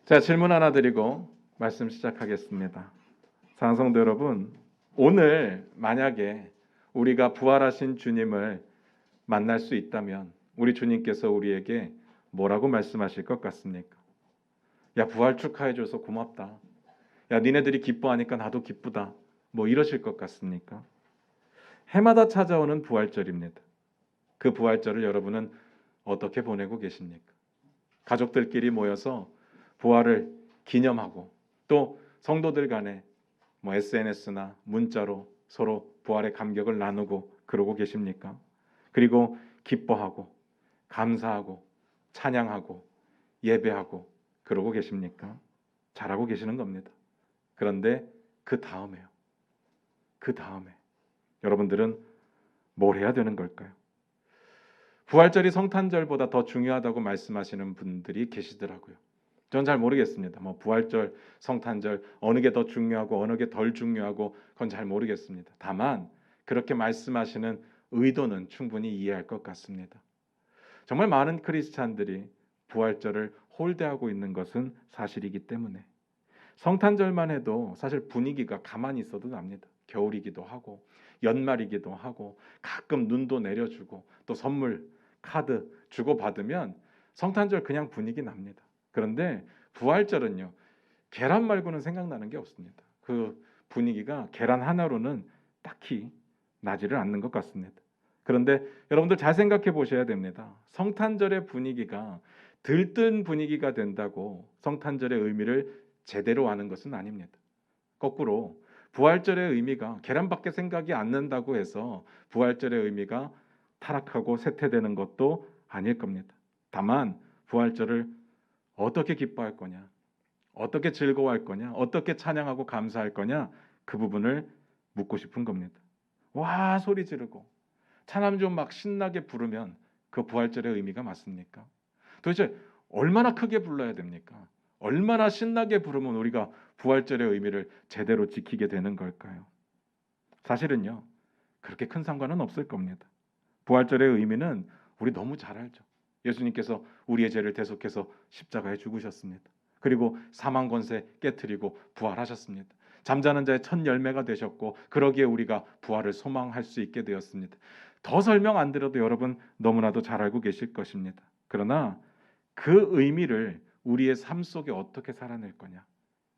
자, 질문 하나 드리고 말씀 시작하겠습니다. 사랑하는 성도 여러분, 오늘 만약에 우리가 부활하신 주님을 만날 수 있다면 우리 주님께서 우리에게 뭐라고 말씀하실 것 같습니까? 야, 부활 축하해줘서 고맙다. 야, 니네들이 기뻐하니까 나도 기쁘다. 뭐 이러실 것 같습니까? 해마다 찾아오는 부활절입니다. 그 부활절을 여러분은 어떻게 보내고 계십니까? 가족들끼리 모여서 부활을 기념하고 또 성도들 간에 SNS나 문자로 서로 부활의 감격을 나누고 그러고 계십니까? 그리고 기뻐하고 감사하고 찬양하고 예배하고 그러고 계십니까? 잘하고 계시는 겁니다. 그런데 그 다음에 여러분들은 뭘 해야 되는 걸까요? 부활절이 성탄절보다 더 중요하다고 말씀하시는 분들이 계시더라고요. 전 잘 모르겠습니다. 부활절, 성탄절 어느 게 더 중요하고 어느 게 덜 중요하고 그건 잘 모르겠습니다. 다만 그렇게 말씀하시는 의도는 충분히 이해할 것 같습니다. 정말 많은 크리스찬들이 부활절을 홀대하고 있는 것은 사실이기 때문에 성탄절만 해도 사실 분위기가 가만히 있어도 납니다. 겨울이기도 하고 연말이기도 하고 가끔 눈도 내려주고 또 선물, 카드 주고받으면 성탄절 그냥 분위기 납니다. 그런데 부활절은요, 계란 말고는 생각나는 게 없습니다. 그 분위기가 계란 하나로는 딱히 나지를 않는 것 같습니다. 그런데 여러분들 잘 생각해 보셔야 됩니다. 성탄절의 분위기가 들뜬 분위기가 된다고 성탄절의 의미를 제대로 아는 것은 아닙니다. 거꾸로 부활절의 의미가 계란밖에 생각이 안 난다고 해서 부활절의 의미가 타락하고 쇠퇴되는 것도 아닐 겁니다. 다만 부활절을 어떻게 기뻐할 거냐, 어떻게 즐거워할 거냐, 어떻게 찬양하고 감사할 거냐, 그 부분을 묻고 싶은 겁니다. 와 소리 지르고 찬양 좀 막 신나게 부르면 그 부활절의 의미가 맞습니까? 도대체 얼마나 크게 불러야 됩니까? 얼마나 신나게 부르면 우리가 부활절의 의미를 제대로 지키게 되는 걸까요? 사실은요, 그렇게 큰 상관은 없을 겁니다. 부활절의 의미는 우리 너무 잘 알죠. 예수님께서 우리의 죄를 대속해서 십자가에 죽으셨습니다. 그리고 사망 권세 깨트리고 부활하셨습니다. 잠자는 자의 첫 열매가 되셨고 그러기에 우리가 부활을 소망할 수 있게 되었습니다. 더 설명 안 드려도 여러분 너무나도 잘 알고 계실 것입니다. 그러나 그 의미를 우리의 삶 속에 어떻게 살아낼 거냐,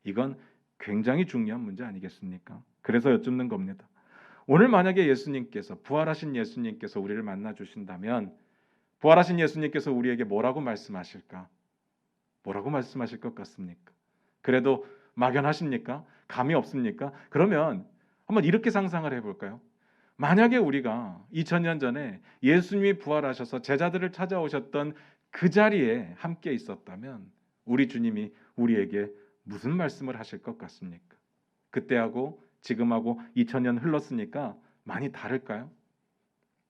이건 굉장히 중요한 문제 아니겠습니까? 그래서 여쭙는 겁니다. 오늘 만약에 부활하신 예수님께서 우리를 만나 주신다면 부활하신 예수님께서 우리에게 뭐라고 말씀하실까? 뭐라고 말씀하실 것 같습니까? 그래도 막연하십니까? 감이 없습니까? 그러면 한번 이렇게 상상을 해볼까요? 만약에 우리가 2000년 전에 예수님이 부활하셔서 제자들을 찾아오셨던 그 자리에 함께 있었다면 우리 주님이 우리에게 무슨 말씀을 하실 것 같습니까? 그때하고 지금하고 2000년 흘렀으니까 많이 다를까요?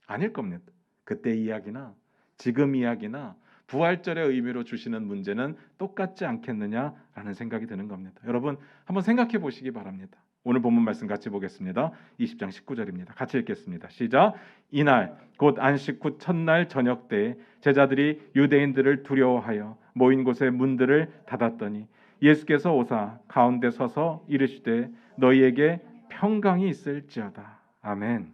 아닐 겁니다. 그때 이야기나 지금 이야기나 부활절의 의미로 주시는 문제는 똑같지 않겠느냐라는 생각이 드는 겁니다. 여러분 한번 생각해 보시기 바랍니다. 오늘 본문 말씀 같이 보겠습니다. 20장 19절입니다. 같이 읽겠습니다. 시작. 이날 곧 안식 후 첫날 저녁 때에 제자들이 유대인들을 두려워하여 모인 곳의 문들을 닫았더니 예수께서 오사 가운데 서서 이르시되 너희에게 평강이 있을지어다. 아멘.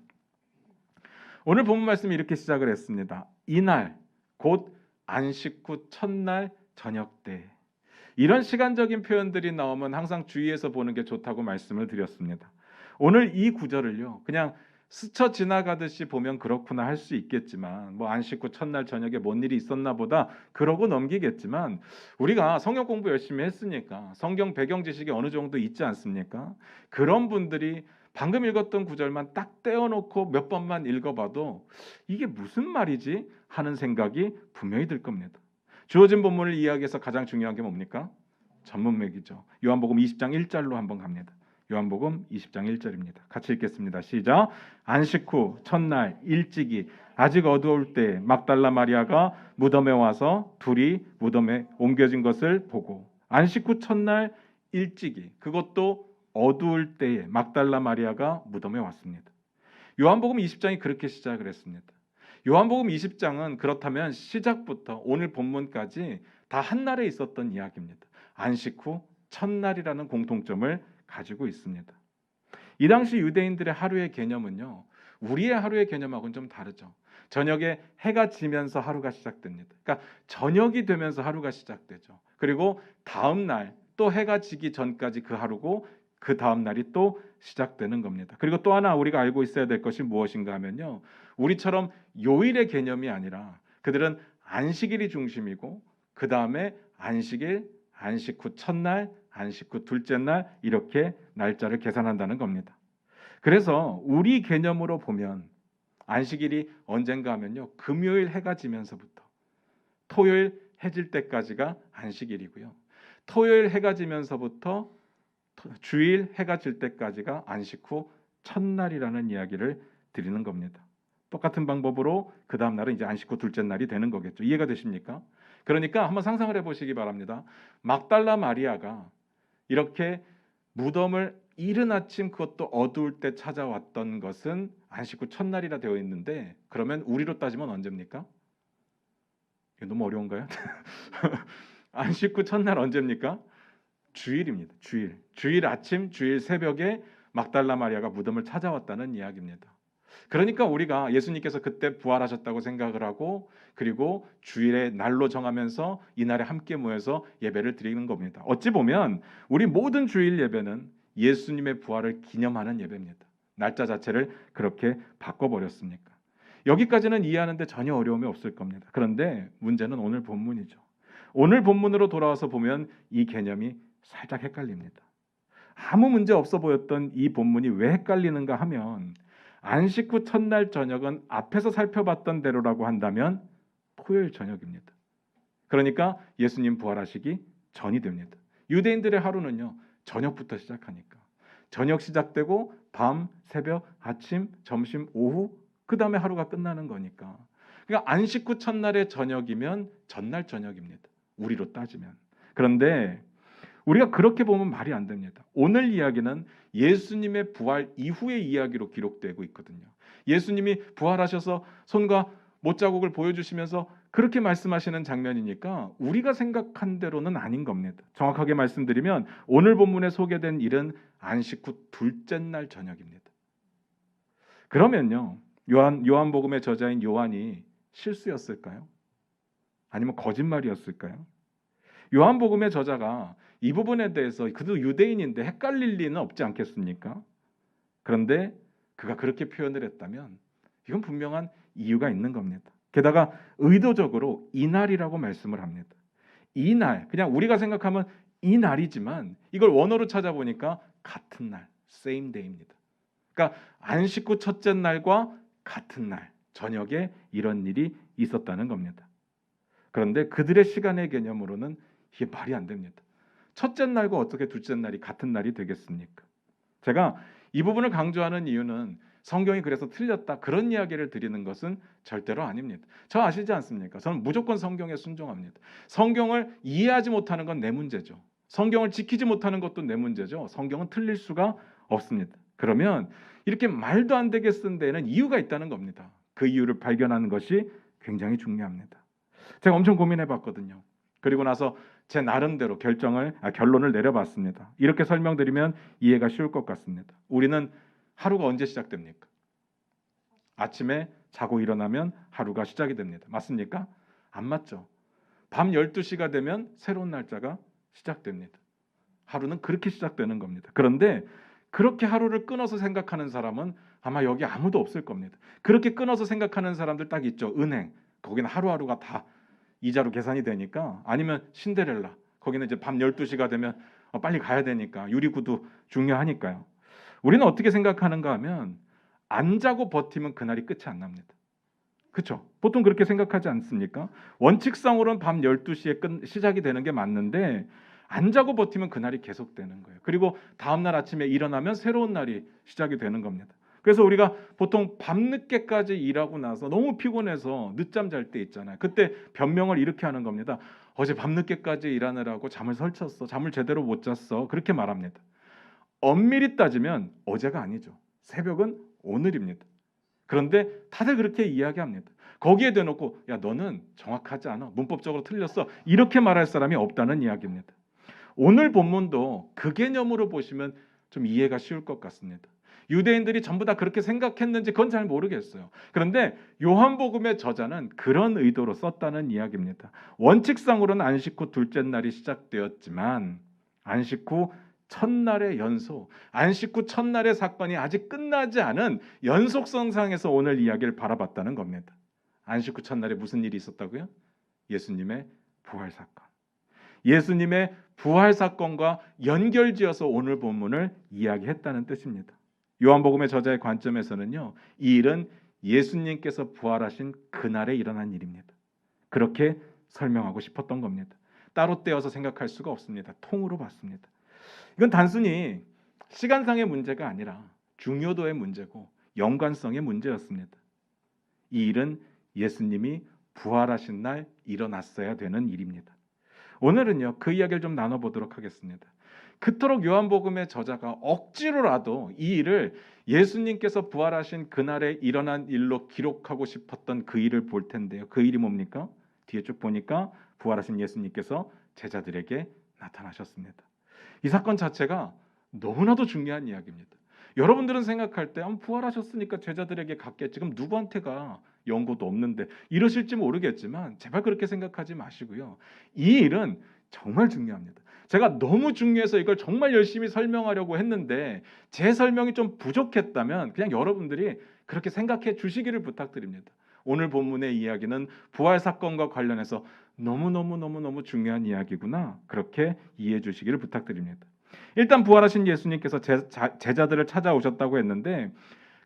오늘 본문 말씀이 이렇게 시작을 했습니다. 이날 곧 안식 후 첫날 저녁 때. 이런 시간적인 표현들이 나오면 항상 주의해서 보는 게 좋다고 말씀을 드렸습니다. 오늘 이 구절을요, 그냥 스쳐 지나가듯이 보면 그렇구나 할 수 있겠지만 안식 후 첫날 저녁에 뭔 일이 있었나 보다 그러고 넘기겠지만 우리가 성경 공부 열심히 했으니까 성경 배경 지식이 어느 정도 있지 않습니까? 그런 분들이 방금 읽었던 구절만 딱 떼어놓고 몇 번만 읽어봐도 이게 무슨 말이지 하는 생각이 분명히 들 겁니다. 주어진 본문을 이해하기 위해서 가장 중요한 게 뭡니까? 전문맥이죠. 요한복음 20장 1절로 한번 갑니다. 요한복음 20장 1절입니다. 같이 읽겠습니다. 시작. 안식 후 첫날 일찍이 아직 어두울 때 막달라 마리아가 무덤에 와서 둘이 무덤에 옮겨진 것을 보고, 안식 후 첫날 일찍이, 그것도 어두울 때에 막달라 마리아가 무덤에 왔습니다. 요한복음 20장이 그렇게 시작을 했습니다. 요한복음 20장은 그렇다면 시작부터 오늘 본문까지 다 한날에 있었던 이야기입니다. 안식 후 첫날이라는 공통점을 가지고 있습니다. 이 당시 유대인들의 하루의 개념은요, 우리의 하루의 개념하고는 좀 다르죠. 저녁에 해가 지면서 하루가 시작됩니다. 그러니까 저녁이 되면서 하루가 시작되죠. 그리고 다음 날 또 해가 지기 전까지 그 하루고 그 다음 날이 또 시작되는 겁니다. 그리고 또 하나 우리가 알고 있어야 될 것이 무엇인가 하면요, 우리처럼 요일의 개념이 아니라 그들은 안식일이 중심이고 그 다음에 안식일, 안식 후 첫날, 안식 후 둘째 날 이렇게 날짜를 계산한다는 겁니다. 그래서 우리 개념으로 보면 안식일이 언젠가 하면요, 금요일 해가 지면서부터 토요일 해질 때까지가 안식일이고요. 토요일 해가 지면서부터 주일 해가 질 때까지가 안식 후 첫날이라는 이야기를 드리는 겁니다. 똑같은 방법으로 그 다음 날은 이제 안식 후 둘째 날이 되는 거겠죠. 이해가 되십니까? 그러니까 한번 상상을 해보시기 바랍니다. 막달라 마리아가 이렇게 무덤을 이른 아침 그것도 어두울 때 찾아왔던 것은 안식 후 첫날이라 되어 있는데, 그러면 우리로 따지면 언제입니까? 이거 너무 어려운가요? 안식 후 첫날 언제입니까? 주일입니다. 주일 아침, 주일 새벽에 막달라 마리아가 무덤을 찾아왔다는 이야기입니다. 그러니까 우리가 예수님께서 그때 부활하셨다고 생각을 하고, 그리고 주일의 날로 정하면서 이날에 함께 모여서 예배를 드리는 겁니다. 어찌 보면 우리 모든 주일 예배는 예수님의 부활을 기념하는 예배입니다. 날짜 자체를 그렇게 바꿔버렸으니까. 여기까지는 이해하는데 전혀 어려움이 없을 겁니다. 그런데 문제는 오늘 본문이죠. 오늘 본문으로 돌아와서 보면 이 개념이 살짝 헷갈립니다. 아무 문제 없어 보였던 이 본문이 왜 헷갈리는가 하면, 안식 후 첫날 저녁은 앞에서 살펴봤던 대로라고 한다면 토요일 저녁입니다. 그러니까 예수님 부활하시기 전이 됩니다. 유대인들의 하루는요, 저녁부터 시작하니까 저녁 시작되고 밤, 새벽, 아침, 점심, 오후, 그 다음에 하루가 끝나는 거니까. 그러니까 안식 후 첫날의 저녁이면 전날 저녁입니다. 우리로 따지면. 그런데 우리가 그렇게 보면 말이 안 됩니다. 오늘 이야기는 예수님의 부활 이후의 이야기로 기록되고 있거든요. 예수님이 부활하셔서 손과 못자국을 보여주시면서 그렇게 말씀하시는 장면이니까 우리가 생각한 대로는 아닌 겁니다. 정확하게 말씀드리면 오늘 본문에 소개된 일은 안식 후 둘째 날 저녁입니다. 그러면요, 요한복음의 저자인 요한이 실수였을까요? 아니면 거짓말이었을까요? 요한복음의 저자가 이 부분에 대해서, 그도 유대인인데 헷갈릴 리는 없지 않겠습니까? 그런데 그가 그렇게 표현을 했다면 이건 분명한 이유가 있는 겁니다. 게다가 의도적으로 이날이라고 말씀을 합니다. 이날, 그냥 우리가 생각하면 이날이지만 이걸 원어로 찾아보니까 같은 날, same day입니다. 그러니까 안식 후 첫째 날과 같은 날 저녁에 이런 일이 있었다는 겁니다. 그런데 그들의 시간의 개념으로는 이게 말이 안 됩니다. 첫째 날과 어떻게 둘째 날이 같은 날이 되겠습니까? 제가 이 부분을 강조하는 이유는 성경이 그래서 틀렸다 그런 이야기를 드리는 것은 절대로 아닙니다. 저 아시지 않습니까? 저는 무조건 성경에 순종합니다. 성경을 이해하지 못하는 건 내 문제죠. 성경을 지키지 못하는 것도 내 문제죠. 성경은 틀릴 수가 없습니다. 그러면 이렇게 말도 안 되게 쓴 데에는 이유가 있다는 겁니다. 그 이유를 발견하는 것이 굉장히 중요합니다. 제가 엄청 고민해 봤거든요. 그리고 나서 제 나름대로 결론을 내려봤습니다. 이렇게 설명드리면 이해가 쉬울 것 같습니다. 우리는 하루가 언제 시작됩니까? 아침에 자고 일어나면 하루가 시작이 됩니다. 맞습니까? 안 맞죠? 밤 12시가 되면 새로운 날짜가 시작됩니다. 하루는 그렇게 시작되는 겁니다. 그런데 그렇게 하루를 끊어서 생각하는 사람은 아마 여기 아무도 없을 겁니다. 그렇게 끊어서 생각하는 사람들 딱 있죠. 은행, 거기는 하루하루가 다 이자로 계산이 되니까. 아니면 신데렐라, 거기는 이제 밤 12시가 되면 빨리 가야 되니까, 유리구두 중요하니까요. 우리는 어떻게 생각하는가 하면 안 자고 버티면 그날이 끝이 안 납니다. 그렇죠? 보통 그렇게 생각하지 않습니까? 원칙상으로는 밤 12시에 시작이 되는 게 맞는데 안 자고 버티면 그날이 계속되는 거예요. 그리고 다음날 아침에 일어나면 새로운 날이 시작이 되는 겁니다. 그래서 우리가 보통 밤늦게까지 일하고 나서 너무 피곤해서 늦잠 잘 때 있잖아요. 그때 변명을 이렇게 하는 겁니다. 어제 밤늦게까지 일하느라고 잠을 설쳤어. 잠을 제대로 못 잤어. 그렇게 말합니다. 엄밀히 따지면 어제가 아니죠. 새벽은 오늘입니다. 그런데 다들 그렇게 이야기합니다. 거기에 대놓고 야 너는 정확하지 않아. 문법적으로 틀렸어. 이렇게 말할 사람이 없다는 이야기입니다. 오늘 본문도 그 개념으로 보시면 좀 이해가 쉬울 것 같습니다. 유대인들이 전부 다 그렇게 생각했는지 그건 잘 모르겠어요. 그런데 요한복음의 저자는 그런 의도로 썼다는 이야기입니다. 원칙상으로는 안식 후 둘째 날이 시작되었지만 안식 후 첫날의 연속, 안식 후 첫날의 사건이 아직 끝나지 않은 연속성상에서 오늘 이야기를 바라봤다는 겁니다. 안식 후 첫날에 무슨 일이 있었다고요? 예수님의 부활 사건. 예수님의 부활 사건과 연결지어서 오늘 본문을 이야기했다는 뜻입니다. 요한복음의 저자의 관점에서는요, 이 일은 예수님께서 부활하신 그날에 일어난 일입니다. 그렇게 설명하고 싶었던 겁니다. 따로 떼어서 생각할 수가 없습니다. 통으로 봤습니다. 이건 단순히 시간상의 문제가 아니라 중요도의 문제고 연관성의 문제였습니다. 이 일은 예수님이 부활하신 날 일어났어야 되는 일입니다. 오늘은요, 그 이야기를 좀 나눠보도록 하겠습니다. 그토록 요한복음의 저자가 억지로라도 이 일을 예수님께서 부활하신 그날에 일어난 일로 기록하고 싶었던 그 일을 볼 텐데요. 그 일이 뭡니까? 뒤에 쭉 보니까 부활하신 예수님께서 제자들에게 나타나셨습니다. 이 사건 자체가 너무나도 중요한 이야기입니다. 여러분들은 생각할 때 부활하셨으니까 제자들에게 갔겠지. 그럼 누구한테가 연고도 없는데 이러실지 모르겠지만 제발 그렇게 생각하지 마시고요. 이 일은 정말 중요합니다. 제가 너무 중요해서 이걸 정말 열심히 설명하려고 했는데 제 설명이 좀 부족했다면 그냥 여러분들이 그렇게 생각해 주시기를 부탁드립니다. 오늘 본문의 이야기는 부활 사건과 관련해서 너무 중요한 이야기구나. 그렇게 이해해 주시기를 부탁드립니다. 일단 부활하신 예수님께서 제자들을 찾아오셨다고 했는데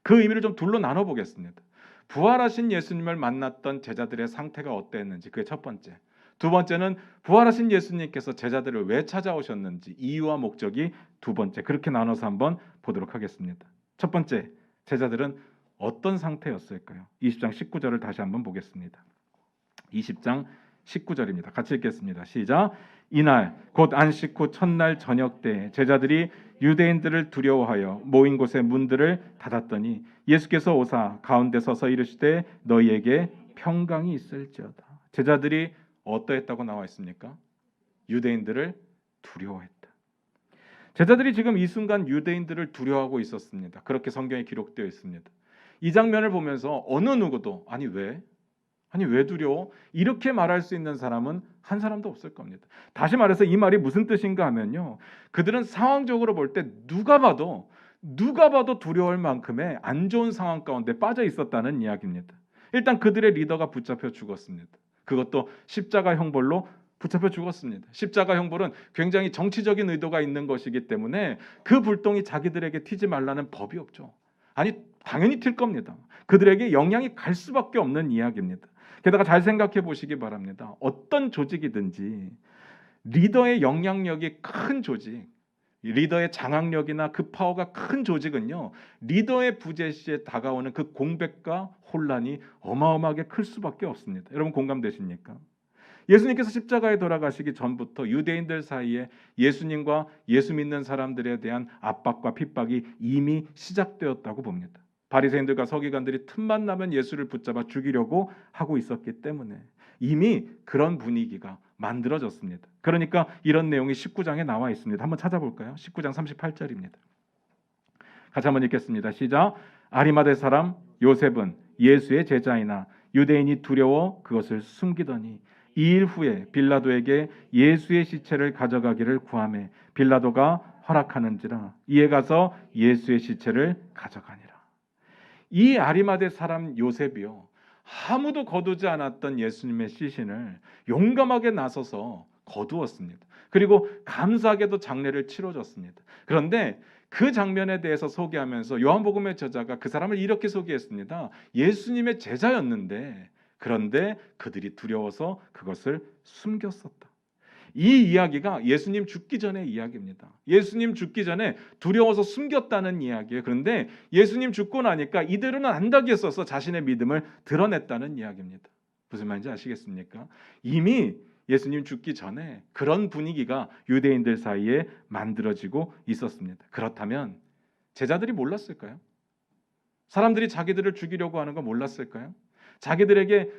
그 의미를 좀 둘로 나눠 보겠습니다. 부활하신 예수님을 만났던 제자들의 상태가 어땠는지, 그게 첫 번째. 두 번째는 부활하신 예수님께서 제자들을 왜 찾아오셨는지, 이유와 목적이 두 번째. 그렇게 나눠서 한번 보도록 하겠습니다. 첫 번째, 제자들은 어떤 상태였을까요? 20장 19절을 다시 한번 보겠습니다. 20장 19절입니다. 같이 읽겠습니다. 시작. 이날 곧 안식 후 첫날 저녁 때 제자들이 유대인들을 두려워하여 모인 곳의 문들을 닫았더니 예수께서 오사 가운데 서서 이르시되 너희에게 평강이 있을지어다. 제자들이 어떠했다고 나와 있습니까? 유대인들을 두려워했다. 제자들이 지금 이 순간 유대인들을 두려워하고 있었습니다. 그렇게 성경에 기록되어 있습니다. 이 장면을 보면서 어느 누구도 아니 왜 두려워? 이렇게 말할 수 있는 사람은 한 사람도 없을 겁니다. 다시 말해서 이 말이 무슨 뜻인가 하면요, 그들은 상황적으로 볼 때 누가 봐도 두려울 만큼의 안 좋은 상황 가운데 빠져 있었다는 이야기입니다. 일단 그들의 리더가 붙잡혀 죽었습니다. 그것도 십자가 형벌로 붙잡혀 죽었습니다. 십자가 형벌은 굉장히 정치적인 의도가 있는 것이기 때문에 그 불똥이 자기들에게 튀지 말라는 법이 없죠. 아니 당연히 튈 겁니다. 그들에게 영향이 갈 수밖에 없는 이야기입니다. 게다가 잘 생각해 보시기 바랍니다. 어떤 조직이든지 리더의 영향력이 큰 조직, 리더의 장악력이나 그 파워가 큰 조직은요, 리더의 부재 시에 다가오는 그 공백과 혼란이 어마어마하게 클 수밖에 없습니다. 여러분 공감되십니까? 예수님께서 십자가에 돌아가시기 전부터 유대인들 사이에 예수님과 예수 믿는 사람들에 대한 압박과 핍박이 이미 시작되었다고 봅니다. 바리새인들과 서기관들이 틈만 나면 예수를 붙잡아 죽이려고 하고 있었기 때문에 이미 그런 분위기가 만들어졌습니다. 그러니까 이런 내용이 19장에 나와 있습니다. 한번 찾아볼까요? 19장 38절입니다. 같이 한번 읽겠습니다. 시작. 아리마대 사람 요셉은 예수의 제자이나 유대인이 두려워 그것을 숨기더니 2일 후에 빌라도에게 예수의 시체를 가져가기를 구하매 빌라도가 허락하는지라 이에 가서 예수의 시체를 가져가니라. 이 아리마대 사람 요셉이요, 아무도 거두지 않았던 예수님의 시신을 용감하게 나서서 거두었습니다. 그리고 감사하게도 장례를 치러줬습니다. 그런데 그 장면에 대해서 소개하면서 요한복음의 저자가 그 사람을 이렇게 소개했습니다. 예수님의 제자였는데 그런데 그들이 두려워서 그것을 숨겼었다. 이 이야기가 예수님 죽기 전의 이야기입니다. 예수님 죽기 전에 두려워서 숨겼다는 이야기예요. 그런데 예수님 죽고 나니까 이대로는 안 되겠어서 자신의 믿음을 드러냈다는 이야기입니다. 무슨 말인지 아시겠습니까? 이미 예수님 죽기 전에 그런 분위기가 유대인들 사이에 만들어지고 있었습니다. 그렇다면 제자들이 몰랐을까요? 사람들이 자기들을 죽이려고 하는 거 몰랐을까요? 자기들에게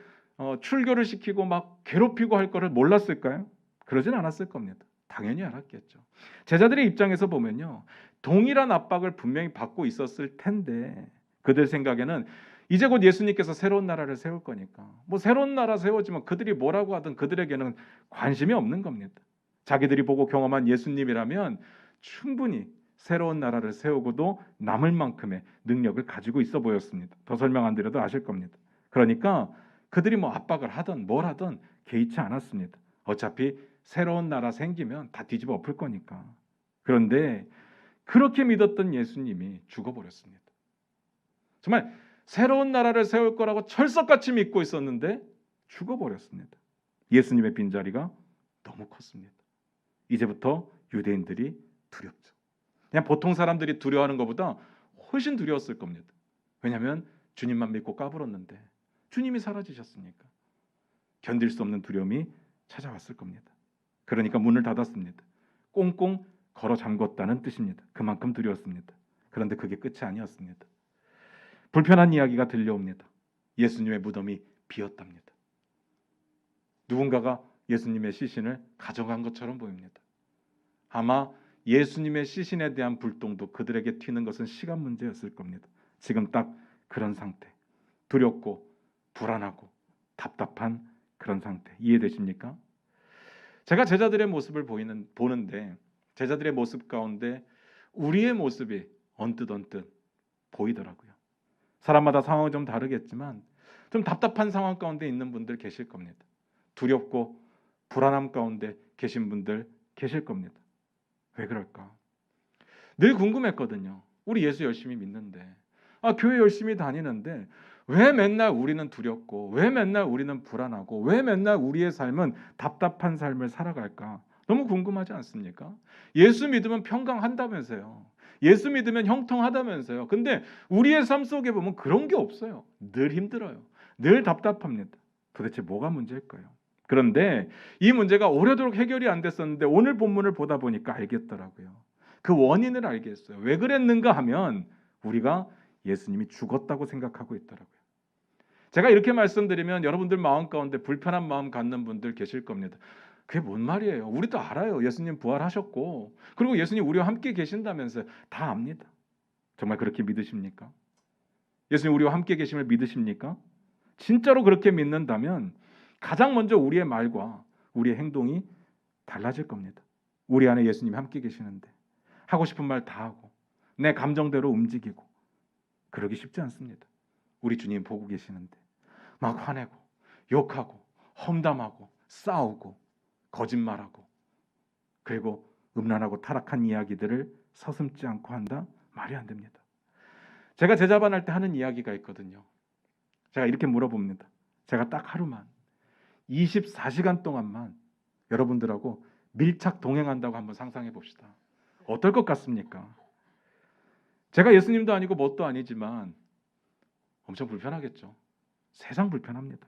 출교를 시키고 막 괴롭히고 할 거를 몰랐을까요? 그러진 않았을 겁니다. 당연히 알았겠죠. 제자들의 입장에서 보면요, 동일한 압박을 분명히 받고 있었을 텐데 그들 생각에는 이제 곧 예수님께서 새로운 나라를 세울 거니까 뭐 새로운 나라 세워지면 그들이 뭐라고 하든 그들에게는 관심이 없는 겁니다. 자기들이 보고 경험한 예수님이라면 충분히 새로운 나라를 세우고도 남을 만큼의 능력을 가지고 있어 보였습니다. 더 설명 안 드려도 아실 겁니다. 그러니까 그들이 뭐 압박을 하든 뭘 하든 개의치 않았습니다. 어차피 새로운 나라 생기면 다 뒤집어 엎을 거니까. 그런데 그렇게 믿었던 예수님이 죽어버렸습니다. 정말 새로운 나라를 세울 거라고 철석같이 믿고 있었는데 죽어버렸습니다. 예수님의 빈자리가 너무 컸습니다. 이제부터 유대인들이 두렵죠. 그냥 보통 사람들이 두려워하는 것보다 훨씬 두려웠을 겁니다. 왜냐하면 주님만 믿고 까불었는데 주님이 사라지셨으니까 견딜 수 없는 두려움이 찾아왔을 겁니다. 그러니까 문을 닫았습니다. 꽁꽁 걸어 잠궜다는 뜻입니다. 그만큼 두려웠습니다. 그런데 그게 끝이 아니었습니다. 불편한 이야기가 들려옵니다. 예수님의 무덤이 비었답니다. 누군가가 예수님의 시신을 가져간 것처럼 보입니다. 아마 예수님의 시신에 대한 불똥도 그들에게 튀는 것은 시간 문제였을 겁니다. 지금 딱 그런 상태. 두렵고 불안하고 답답한 그런 상태. 이해되십니까? 제가 제자들의 모습을 보는데 제자들의 모습 가운데 우리의 모습이 언뜻 보이더라고요. 사람마다 상황은 좀 다르겠지만 좀 답답한 상황 가운데 있는 분들 계실 겁니다. 두렵고 불안함 가운데 계신 분들 계실 겁니다. 왜 그럴까? 늘 궁금했거든요. 우리 예수 열심히 믿는데, 교회 열심히 다니는데 왜 맨날 우리는 두렵고 왜 맨날 우리는 불안하고 왜 맨날 우리의 삶은 답답한 삶을 살아갈까? 너무 궁금하지 않습니까? 예수 믿으면 평강한다면서요. 예수 믿으면 형통하다면서요. 근데 우리의 삶 속에 보면 그런 게 없어요. 늘 힘들어요. 늘 답답합니다. 도대체 뭐가 문제일까요? 그런데 이 문제가 오래도록 해결이 안 됐었는데 오늘 본문을 보다 보니까 알겠더라고요. 그 원인을 알겠어요. 왜 그랬는가 하면 우리가 예수님이 죽었다고 생각하고 있더라고요. 제가 이렇게 말씀드리면 여러분들 마음 가운데 불편한 마음 갖는 분들 계실 겁니다. 그게 뭔 말이에요? 우리도 알아요. 예수님 부활하셨고 그리고 예수님 우리와 함께 계신다면서요. 다 압니다. 정말 그렇게 믿으십니까? 예수님 우리와 함께 계심을 믿으십니까? 진짜로 그렇게 믿는다면 가장 먼저 우리의 말과 우리의 행동이 달라질 겁니다. 우리 안에 예수님이 함께 계시는데 하고 싶은 말 다 하고 내 감정대로 움직이고 그러기 쉽지 않습니다. 우리 주님 보고 계시는데 막 화내고 욕하고 험담하고 싸우고 거짓말하고 그리고 음란하고 타락한 이야기들을 서슴지 않고 한다? 말이 안 됩니다. 제가 제자반 할 때 하는 이야기가 있거든요. 제가 이렇게 물어봅니다. 제가 딱 하루만 24시간 동안만 여러분들하고 밀착 동행한다고 한번 상상해 봅시다. 어떨 것 같습니까? 제가 예수님도 아니고 뭣도 아니지만 엄청 불편하겠죠. 세상 불편합니다.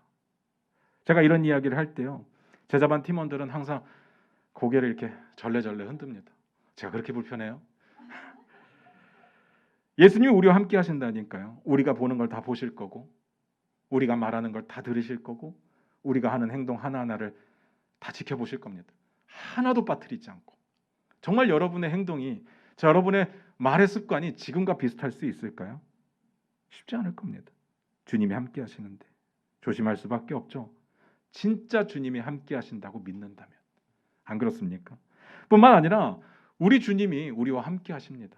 제가 이런 이야기를 할 때요. 제자반 팀원들은 항상 고개를 이렇게 절레절레 흔듭니다. 제가 그렇게 불편해요? 예수님이 우리와 함께 하신다니까요. 우리가 보는 걸 다 보실 거고 우리가 말하는 걸 다 들으실 거고 우리가 하는 행동 하나하나를 다 지켜보실 겁니다. 하나도 빠뜨리지 않고. 정말 여러분의 행동이 여러분의 말의 습관이 지금과 비슷할 수 있을까요? 쉽지 않을 겁니다. 주님이 함께 하시는데 조심할 수밖에 없죠. 진짜 주님이 함께 하신다고 믿는다면. 안 그렇습니까? 뿐만 아니라 우리 주님이 우리와 함께 하십니다.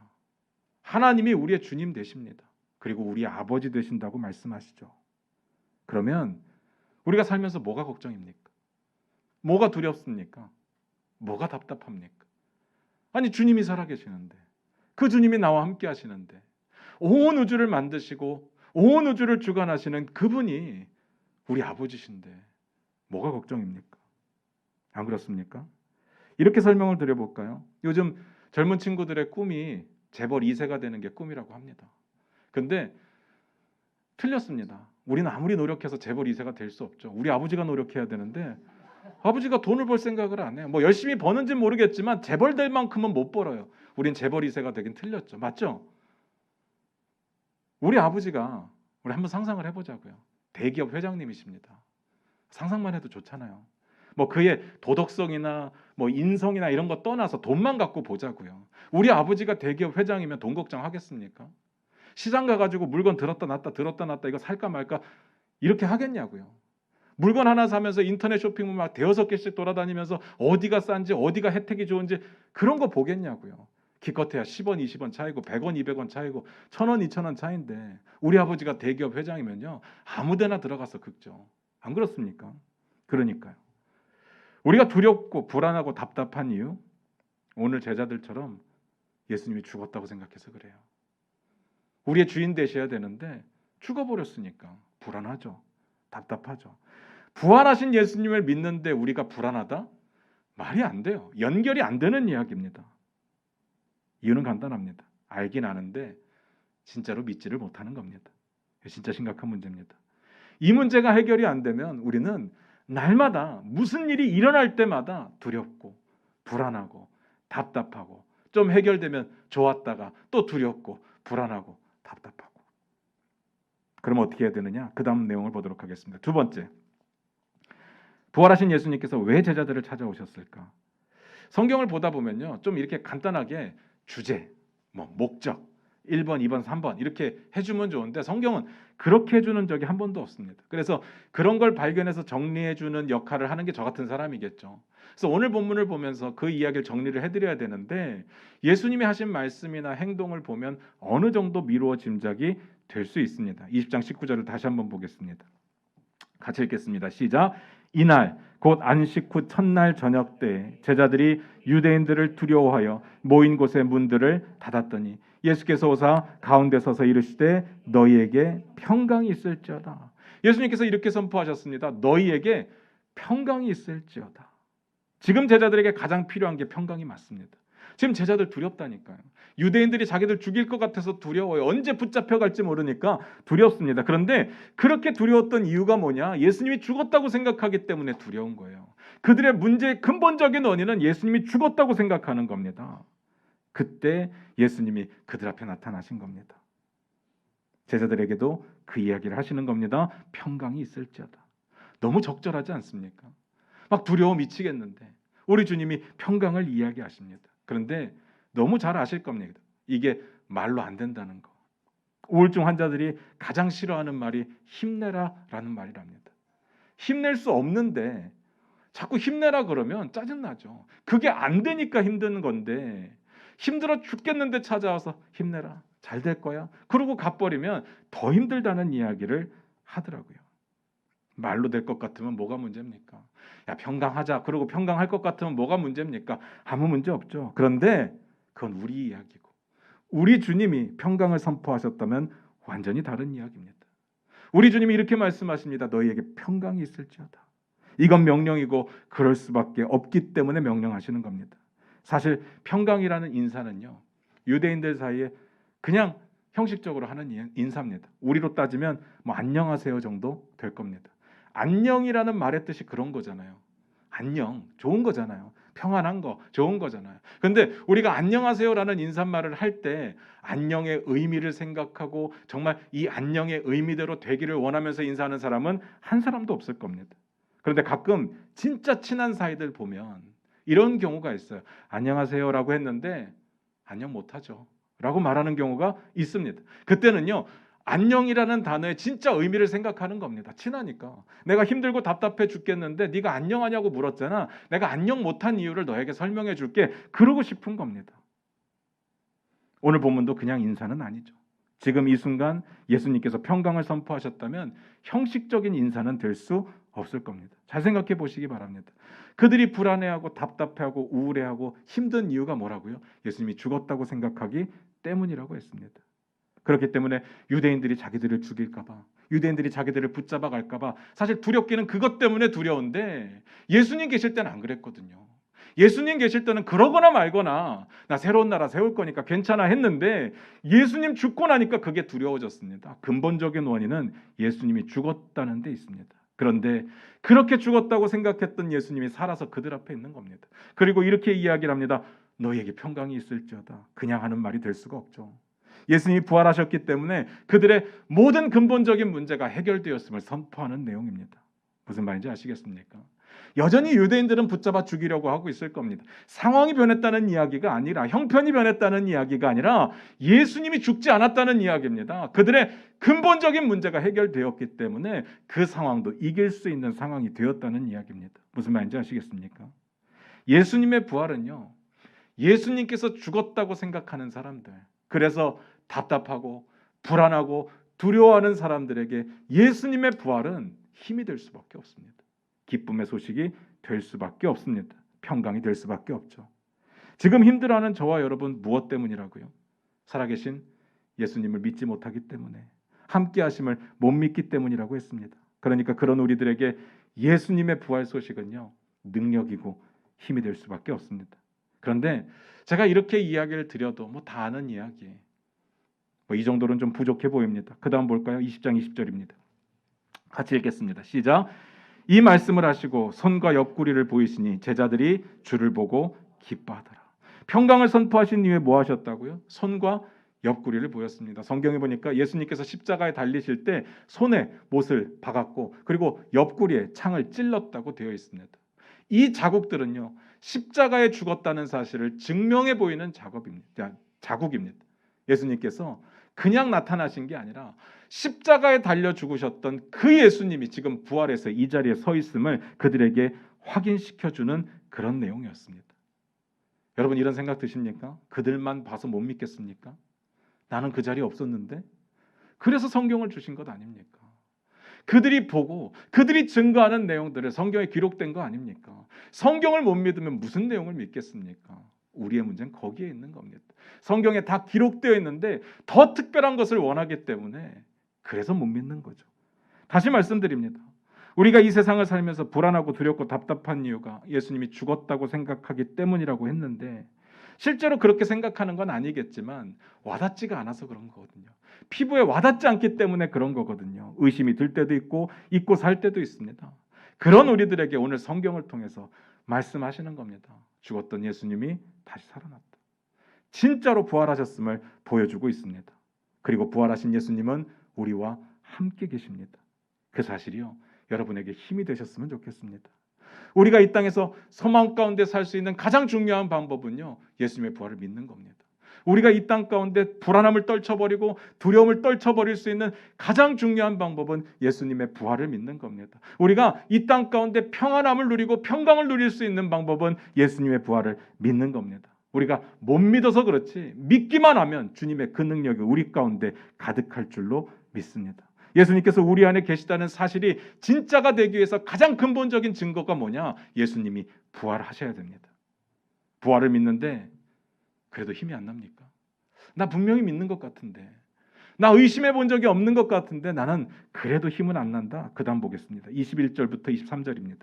하나님이 우리의 주님 되십니다. 그리고 우리의 아버지 되신다고 말씀하시죠. 그러면 우리가 살면서 뭐가 걱정입니까? 뭐가 두렵습니까? 뭐가 답답합니까? 아니 주님이 살아계시는데 그 주님이 나와 함께 하시는데 온 우주를 만드시고 온 우주를 주관하시는 그분이 우리 아버지신데 뭐가 걱정입니까? 안 그렇습니까? 이렇게 설명을 드려볼까요? 요즘 젊은 친구들의 꿈이 재벌 2세가 되는 게 꿈이라고 합니다. 근데 틀렸습니다. 우리는 아무리 노력해서 재벌 2세가 될 수 없죠. 우리 아버지가 노력해야 되는데 아버지가 돈을 벌 생각을 안 해요. 뭐 열심히 버는지는 모르겠지만 재벌 될 만큼은 못 벌어요. 우린 재벌 2세가 되긴 틀렸죠. 맞죠? 우리 아버지가 우리 한번 상상을 해보자고요. 대기업 회장님이십니다. 상상만 해도 좋잖아요. 뭐 그의 도덕성이나 뭐 인성이나 이런 거 떠나서 돈만 갖고 보자고요. 우리 아버지가 대기업 회장이면 돈 걱정하겠습니까? 시장 가가지고 물건 들었다 놨다 이거 살까 말까 이렇게 하겠냐고요. 물건 하나 사면서 인터넷 쇼핑몰 막 대여섯 개씩 돌아다니면서 어디가 싼지 어디가 혜택이 좋은지 그런 거 보겠냐고요. 기껏해야 10원, 20원 차이고 100원, 200원 차이고 1000원, 2000원 차이인데 우리 아버지가 대기업 회장이면요. 아무데나 들어가서 긁죠. 안 그렇습니까? 그러니까요. 우리가 두렵고 불안하고 답답한 이유 오늘 제자들처럼 예수님이 죽었다고 생각해서 그래요. 우리의 주인 되셔야 되는데 죽어버렸으니까 불안하죠. 답답하죠. 부활하신 예수님을 믿는데 우리가 불안하다? 말이 안 돼요. 연결이 안 되는 이야기입니다. 이유는 간단합니다. 알긴 아는데 진짜로 믿지를 못하는 겁니다. 진짜 심각한 문제입니다. 이 문제가 해결이 안 되면 우리는 날마다 무슨 일이 일어날 때마다 두렵고 불안하고 답답하고 좀 해결되면 좋았다가 또 두렵고 불안하고 답답하고. 그럼 어떻게 해야 되느냐? 그 다음 내용을 보도록 하겠습니다. 두 번째, 부활하신 예수님께서 왜 제자들을 찾아오셨을까? 성경을 보다 보면요, 좀 이렇게 간단하게 주제, 목적, 1번, 2번, 3번 이렇게 해주면 좋은데 성경은 그렇게 해주는 적이 한 번도 없습니다. 그래서 그런 걸 발견해서 정리해주는 역할을 하는 게 저 같은 사람이겠죠. 그래서 오늘 본문을 보면서 그 이야기를 정리를 해드려야 되는데 예수님이 하신 말씀이나 행동을 보면 어느 정도 미루어 짐작이 될 수 있습니다. 20장 19절을 다시 한번 보겠습니다. 같이 읽겠습니다. 시작. 이날 곧 안식 후 첫날 저녁 때 제자들이 유대인들을 두려워하여 모인 곳의 문들을 닫았더니 예수께서 오사 가운데 서서 이르시되 너희에게 평강이 있을지어다. 예수님께서 이렇게 선포하셨습니다. 너희에게 평강이 있을지어다. 지금 제자들에게 가장 필요한 게 평강이 맞습니다. 지금 제자들 두렵다니까요. 유대인들이 자기들 죽일 것 같아서 두려워요. 언제 붙잡혀갈지 모르니까 두렵습니다. 그런데 그렇게 두려웠던 이유가 뭐냐? 예수님이 죽었다고 생각하기 때문에 두려운 거예요. 그들의 문제의 근본적인 원인은 예수님이 죽었다고 생각하는 겁니다. 그때 예수님이 그들 앞에 나타나신 겁니다. 제자들에게도 그 이야기를 하시는 겁니다. 평강이 있을지어다. 너무 적절하지 않습니까? 막 두려워 미치겠는데 우리 주님이 평강을 이야기하십니다. 그런데 너무 잘 아실 겁니다. 이게 말로 안 된다는 거. 우울증 환자들이 가장 싫어하는 말이 힘내라라는 말이랍니다. 힘낼 수 없는데 자꾸 힘내라 그러면 짜증나죠. 그게 안 되니까 힘든 건데 힘들어 죽겠는데 찾아와서 힘내라. 잘 될 거야. 그러고 가버리면 더 힘들다는 이야기를 하더라고요. 말로 될 것 같으면 뭐가 문제입니까? 야, 평강하자. 그러고 평강할 것 같으면 뭐가 문제입니까? 아무 문제 없죠. 그런데 그건 우리 이야기고 우리 주님이 평강을 선포하셨다면 완전히 다른 이야기입니다. 우리 주님이 이렇게 말씀하십니다. 너희에게 평강이 있을지어다. 이건 명령이고 그럴 수밖에 없기 때문에 명령하시는 겁니다. 사실 평강이라는 인사는요. 유대인들 사이에 그냥 형식적으로 하는 인사입니다. 우리로 따지면 안녕하세요 정도 될 겁니다. 안녕이라는 말의 뜻이 그런 거잖아요. 안녕, 좋은 거잖아요. 평안한 거, 좋은 거잖아요. 그런데 우리가 안녕하세요라는 인사말을 할 때 안녕의 의미를 생각하고 정말 이 안녕의 의미대로 되기를 원하면서 인사하는 사람은 한 사람도 없을 겁니다. 그런데 가끔 진짜 친한 사이들 보면 이런 경우가 있어요. 안녕하세요라고 했는데 안녕 못하죠. 라고 말하는 경우가 있습니다. 그때는요. 안녕이라는 단어의 진짜 의미를 생각하는 겁니다. 친하니까. 내가 힘들고 답답해 죽겠는데 네가 안녕하냐고 물었잖아. 내가 안녕 못한 이유를 너에게 설명해 줄게. 그러고 싶은 겁니다. 오늘 본문도 그냥 인사는 아니죠. 지금 이 순간 예수님께서 평강을 선포하셨다면 형식적인 인사는 될 수 없을 겁니다. 잘 생각해 보시기 바랍니다. 그들이 불안해하고 답답해하고 우울해하고 힘든 이유가 뭐라고요? 예수님이 죽었다고 생각하기 때문이라고 했습니다. 그렇기 때문에 유대인들이 자기들을 죽일까 봐, 유대인들이 자기들을 붙잡아 갈까 봐 사실 두렵기는 그것 때문에 두려운데 예수님 계실 때는 안 그랬거든요. 예수님 계실 때는 그러거나 말거나 나 새로운 나라 세울 거니까 괜찮아 했는데 예수님 죽고 나니까 그게 두려워졌습니다. 근본적인 원인은 예수님이 죽었다는 데 있습니다. 그런데 그렇게 죽었다고 생각했던 예수님이 살아서 그들 앞에 있는 겁니다. 그리고 이렇게 이야기를 합니다. 너희에게 평강이 있을지어다. 그냥 하는 말이 될 수가 없죠. 예수님이 부활하셨기 때문에 그들의 모든 근본적인 문제가 해결되었음을 선포하는 내용입니다. 무슨 말인지 아시겠습니까? 여전히 유대인들은 붙잡아 죽이려고 하고 있을 겁니다. 상황이 변했다는 이야기가 아니라, 형편이 변했다는 이야기가 아니라 예수님이 죽지 않았다는 이야기입니다. 그들의 근본적인 문제가 해결되었기 때문에 그 상황도 이길 수 있는 상황이 되었다는 이야기입니다. 무슨 말인지 아시겠습니까? 예수님의 부활은요, 예수님께서 죽었다고 생각하는 사람들, 그래서 답답하고 불안하고 두려워하는 사람들에게 예수님의 부활은 힘이 될 수밖에 없습니다. 기쁨의 소식이 될 수밖에 없습니다. 평강이 될 수밖에 없죠. 지금 힘들어하는 저와 여러분, 무엇 때문이라고요? 살아계신 예수님을 믿지 못하기 때문에, 함께 하심을 못 믿기 때문이라고 했습니다. 그러니까 그런 우리들에게 예수님의 부활 소식은요, 능력이고 힘이 될 수밖에 없습니다. 그런데 제가 이렇게 이야기를 드려도 다 아는 이야기, 이 정도는 좀 부족해 보입니다. 그 다음 볼까요? 20장 20절입니다. 같이 읽겠습니다. 시작. 이 말씀을 하시고 손과 옆구리를 보이시니 제자들이 주를 보고 기뻐하더라. 평강을 선포하신 이후에 뭐 하셨다고요? 손과 옆구리를 보였습니다. 성경에 보니까 예수님께서 십자가에 달리실 때 손에 못을 박았고, 그리고 옆구리에 창을 찔렀다고 되어 있습니다. 이 자국들은요, 십자가에 죽었다는 사실을 증명해 보이는 자국입니다. 예수님께서 그냥 나타나신 게 아니라 십자가에 달려 죽으셨던 그 예수님이 지금 부활해서 이 자리에 서 있음을 그들에게 확인시켜주는 그런 내용이었습니다. 여러분, 이런 생각 드십니까? 그들만 봐서 못 믿겠습니까? 나는 그 자리에 없었는데? 그래서 성경을 주신 것 아닙니까? 그들이 보고 그들이 증거하는 내용들을 성경에 기록된 거 아닙니까? 성경을 못 믿으면 무슨 내용을 믿겠습니까? 우리의 문제는 거기에 있는 겁니다. 성경에 다 기록되어 있는데 더 특별한 것을 원하기 때문에 그래서 못 믿는 거죠. 다시 말씀드립니다. 우리가 이 세상을 살면서 불안하고 두렵고 답답한 이유가 예수님이 죽었다고 생각하기 때문이라고 했는데, 실제로 그렇게 생각하는 건 아니겠지만 와닿지가 않아서 그런 거거든요. 피부에 와닿지 않기 때문에 그런 거거든요. 의심이 들 때도 있고 잊고 살 때도 있습니다. 그런 우리들에게 오늘 성경을 통해서 말씀하시는 겁니다. 죽었던 예수님이 다시 살아났다. 진짜로 부활하셨음을 보여주고 있습니다. 그리고 부활하신 예수님은 우리와 함께 계십니다. 그 사실이요, 여러분에게 힘이 되셨으면 좋겠습니다. 우리가 이 땅에서 소망 가운데 살 수 있는 가장 중요한 방법은요, 예수님의 부활을 믿는 겁니다. 우리가 이 땅 가운데 불안함을 떨쳐버리고 두려움을 떨쳐버릴 수 있는 가장 중요한 방법은 예수님의 부활을 믿는 겁니다. 우리가 이 땅 가운데 평안함을 누리고 평강을 누릴 수 있는 방법은 예수님의 부활을 믿는 겁니다. 우리가 못 믿어서 그렇지 믿기만 하면 주님의 그 능력이 우리 가운데 가득할 줄로 믿습니다. 예수님께서 우리 안에 계시다는 사실이 진짜가 되기 위해서 가장 근본적인 증거가 뭐냐? 예수님이 부활하셔야 됩니다. 부활을 믿는데 그래도 힘이 안 납니까? 나 분명히 믿는 것 같은데, 나 의심해 본 적이 없는 것 같은데 나는 그래도 힘은 안 난다. 그 다음 보겠습니다. 21절부터 23절입니다.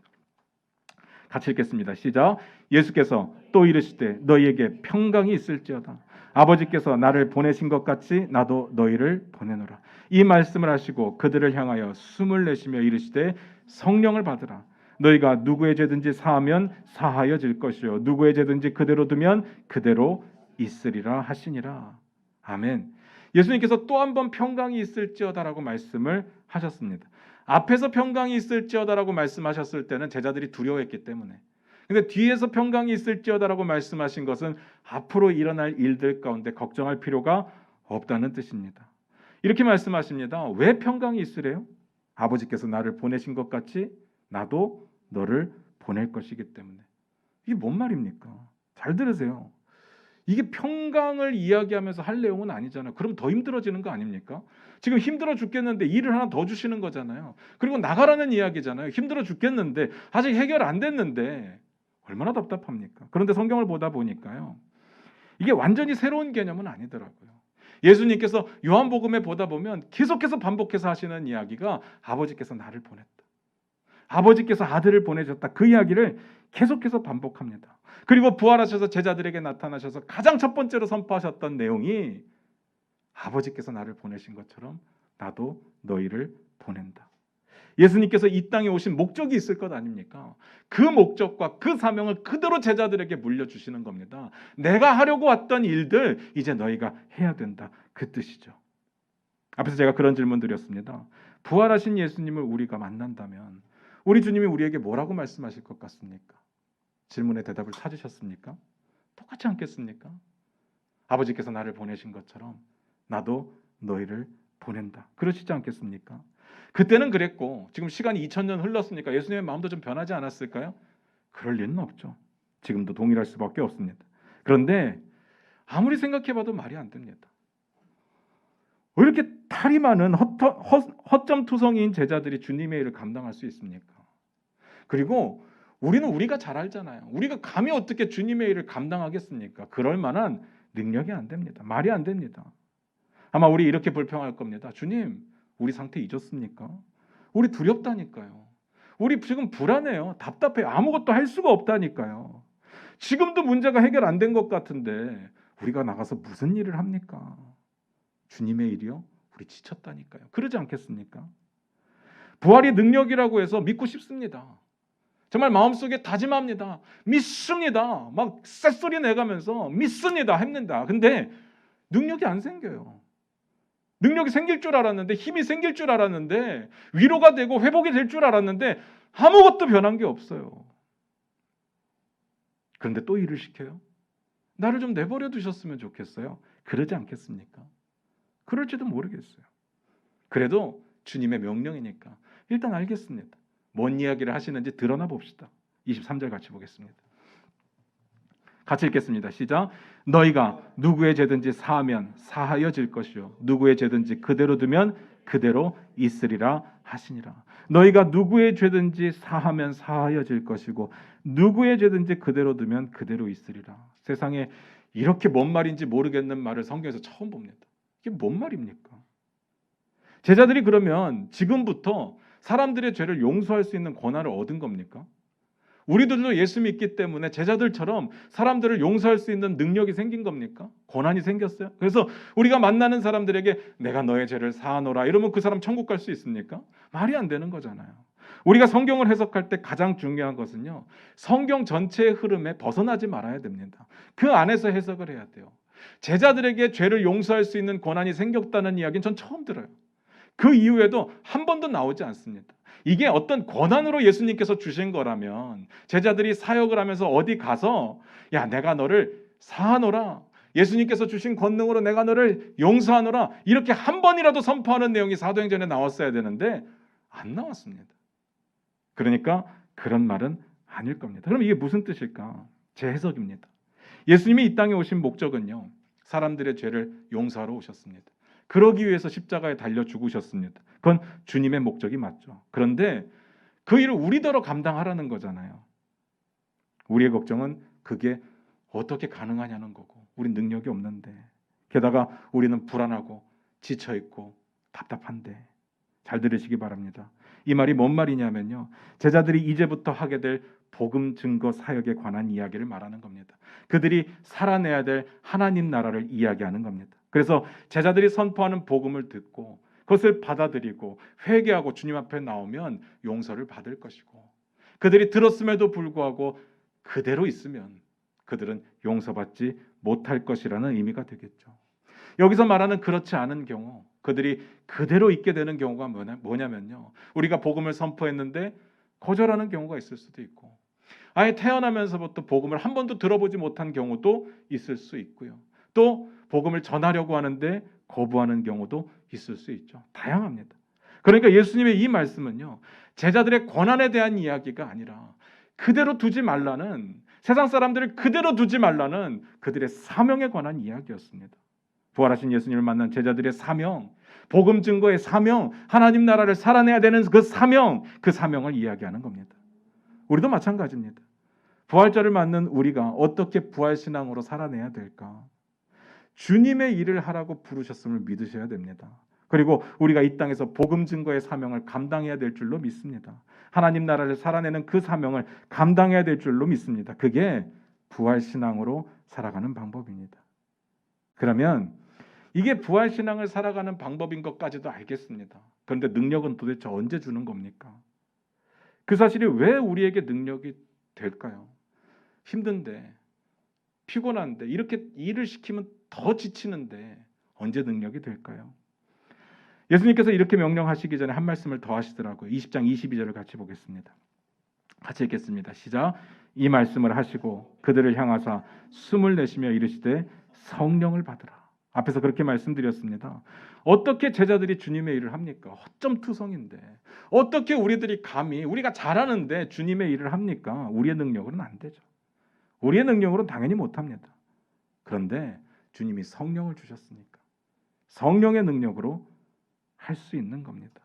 같이 읽겠습니다. 시작. 예수께서 또 이르시되 너희에게 평강이 있을지어다. 아버지께서 나를 보내신 것 같이 나도 너희를 보내노라. 이 말씀을 하시고 그들을 향하여 숨을 내쉬며 이르시되 성령을 받으라. 너희가 누구의 죄든지 사하면 사하여질 것이요 누구의 죄든지 그대로 두면 그대로 있으리라 하시니라. 아멘. 예수님께서 또 한 번 평강이 있을지어다라고 말씀을 하셨습니다. 앞에서 평강이 있을지어다라고 말씀하셨을 때는 제자들이 두려워했기 때문에, 근데 뒤에서 평강이 있을지어다라고 말씀하신 것은 앞으로 일어날 일들 가운데 걱정할 필요가 없다는 뜻입니다. 이렇게 말씀하십니다. 왜 평강이 있으래요? 아버지께서 나를 보내신 것 같이 나도 너를 보낼 것이기 때문에. 이게 뭔 말입니까? 잘 들으세요. 이게 평강을 이야기하면서 할 내용은 아니잖아요. 그럼 더 힘들어지는 거 아닙니까? 지금 힘들어 죽겠는데 일을 하나 더 주시는 거잖아요. 그리고 나가라는 이야기잖아요. 힘들어 죽겠는데 아직 해결 안 됐는데 얼마나 답답합니까? 그런데 성경을 보다 보니까요, 이게 완전히 새로운 개념은 아니더라고요. 예수님께서 요한복음에 보다 보면 계속해서 반복해서 하시는 이야기가 아버지께서 나를 보냈다, 아버지께서 아들을 보내셨다, 그 이야기를 계속해서 반복합니다. 그리고 부활하셔서 제자들에게 나타나셔서 가장 첫 번째로 선포하셨던 내용이 아버지께서 나를 보내신 것처럼 나도 너희를 보낸다. 예수님께서 이 땅에 오신 목적이 있을 것 아닙니까? 그 목적과 그 사명을 그대로 제자들에게 물려주시는 겁니다. 내가 하려고 왔던 일들 이제 너희가 해야 된다, 그 뜻이죠. 앞에서 제가 그런 질문 드렸습니다. 부활하신 예수님을 우리가 만난다면 우리 주님이 우리에게 뭐라고 말씀하실 것 같습니까? 질문의 대답을 찾으셨습니까? 똑같지 않겠습니까? 아버지께서 나를 보내신 것처럼 나도 너희를 보낸다. 그러시지 않겠습니까? 그때는 그랬고 지금 시간이 2000년 흘렀으니까 예수님의 마음도 좀 변하지 않았을까요? 그럴 리는 없죠. 지금도 동일할 수밖에 없습니다. 그런데 아무리 생각해봐도 말이 안 됩니다. 왜 이렇게 탈이 많은 허점투성이인 제자들이 주님의 일을 감당할 수 있습니까? 그리고 우리는 우리가 잘 알잖아요. 우리가 감히 어떻게 주님의 일을 감당하겠습니까? 그럴 만한 능력이 안 됩니다. 말이 안 됩니다. 아마 우리 이렇게 불평할 겁니다. 주님, 우리 상태 잊었습니까? 우리 두렵다니까요. 우리 지금 불안해요. 답답해요. 아무것도 할 수가 없다니까요. 지금도 문제가 해결 안 된 것 같은데 우리가 나가서 무슨 일을 합니까? 주님의 일이요? 우리 지쳤다니까요. 그러지 않겠습니까? 부활이 능력이라고 해서 믿고 싶습니다. 정말 마음속에 다짐합니다. 믿습니다. 막 쇳소리 내가면서 믿습니다. 했는다. 근데 능력이 안 생겨요. 능력이 생길 줄 알았는데, 힘이 생길 줄 알았는데, 위로가 되고 회복이 될 줄 알았는데 아무것도 변한 게 없어요. 그런데 또 일을 시켜요. 나를 좀 내버려 두셨으면 좋겠어요. 그러지 않겠습니까? 그럴지도 모르겠어요. 그래도 주님의 명령이니까 일단 알겠습니다. 뭔 이야기를 하시는지 드러나 봅시다. 23절 같이 보겠습니다. 같이 읽겠습니다. 시작. 너희가 누구의 죄든지 사하면 사하여질 것이요 누구의 죄든지 그대로 두면 그대로 있으리라 하시니라. 너희가 누구의 죄든지 사하면 사하여질 것이고 누구의 죄든지 그대로 두면 그대로 있으리라. 세상에 이렇게 뭔 말인지 모르겠는 말을 성경에서 처음 봅니다. 이게 뭔 말입니까? 제자들이 그러면 지금부터 사람들의 죄를 용서할 수 있는 권한을 얻은 겁니까? 우리들도 예수 믿기 때문에 제자들처럼 사람들을 용서할 수 있는 능력이 생긴 겁니까? 권한이 생겼어요? 그래서 우리가 만나는 사람들에게 내가 너의 죄를 사하노라 이러면 그 사람 천국 갈 수 있습니까? 말이 안 되는 거잖아요. 우리가 성경을 해석할 때 가장 중요한 것은요, 성경 전체의 흐름에 벗어나지 말아야 됩니다. 그 안에서 해석을 해야 돼요. 제자들에게 죄를 용서할 수 있는 권한이 생겼다는 이야기는 전 처음 들어요. 그 이후에도 한 번도 나오지 않습니다. 이게 어떤 권한으로 예수님께서 주신 거라면 제자들이 사역을 하면서 어디 가서 야 내가 너를 사하노라, 예수님께서 주신 권능으로 내가 너를 용서하노라 이렇게 한 번이라도 선포하는 내용이 사도행전에 나왔어야 되는데 안 나왔습니다. 그러니까 그런 말은 아닐 겁니다. 그럼 이게 무슨 뜻일까? 제 해석입니다. 예수님이 이 땅에 오신 목적은요, 사람들의 죄를 용서하러 오셨습니다. 그러기 위해서 십자가에 달려 죽으셨습니다. 그건 주님의 목적이 맞죠. 그런데 그 일을 우리더러 감당하라는 거잖아요. 우리의 걱정은 그게 어떻게 가능하냐는 거고 우린 능력이 없는데 게다가 우리는 불안하고 지쳐있고 답답한데 잘 들으시기 바랍니다. 이 말이 뭔 말이냐면요, 제자들이 이제부터 하게 될 복음 증거 사역에 관한 이야기를 말하는 겁니다. 그들이 살아내야 될 하나님 나라를 이야기하는 겁니다. 그래서 제자들이 선포하는 복음을 듣고 그것을 받아들이고 회개하고 주님 앞에 나오면 용서를 받을 것이고, 그들이 들었음에도 불구하고 그대로 있으면 그들은 용서받지 못할 것이라는 의미가 되겠죠. 여기서 말하는 그렇지 않은 경우, 그들이 그대로 있게 되는 경우가 뭐냐면요, 우리가 복음을 선포했는데 거절하는 경우가 있을 수도 있고, 아예 태어나면서부터 복음을 한 번도 들어보지 못한 경우도 있을 수 있고요. 또 복음을 전하려고 하는데 거부하는 경우도 있을 수 있죠. 다양합니다. 그러니까 예수님의 이 말씀은요, 제자들의 권한에 대한 이야기가 아니라 그대로 두지 말라는, 세상 사람들을 그대로 두지 말라는 그들의 사명에 관한 이야기였습니다. 부활하신 예수님을 만난 제자들의 사명, 복음 증거의 사명, 하나님 나라를 살아내야 되는 그 사명, 그 사명을 이야기하는 겁니다. 우리도 마찬가지입니다. 부활절을 맞는 우리가 어떻게 부활신앙으로 살아내야 될까? 주님의 일을 하라고 부르셨음을 믿으셔야 됩니다. 그리고 우리가 이 땅에서 복음 증거의 사명을 감당해야 될 줄로 믿습니다. 하나님 나라를 살아내는 그 사명을 감당해야 될 줄로 믿습니다. 그게 부활신앙으로 살아가는 방법입니다. 그러면 이게 부활신앙을 살아가는 방법인 것까지도 알겠습니다. 그런데 능력은 도대체 언제 주는 겁니까? 그 사실이 왜 우리에게 능력이 될까요? 힘든데, 피곤한데, 이렇게 일을 시키면 더 지치는데 언제 능력이 될까요? 예수님께서 이렇게 명령하시기 전에 한 말씀을 더 하시더라고요. 20장 22절을 같이 보겠습니다. 같이 읽겠습니다. 시작. 이 말씀을 하시고 그들을 향하사 숨을 내쉬며 이르시되 성령을 받으라. 앞에서 그렇게 말씀드렸습니다. 어떻게 제자들이 주님의 일을 합니까? 허점투성인데 어떻게 우리들이 감히 우리가 잘하는데 주님의 일을 합니까? 우리의 능력으로는 안 되죠. 우리의 능력으로는 당연히 못합니다. 그런데 주님이 성령을 주셨으니까 성령의 능력으로 할 수 있는 겁니다.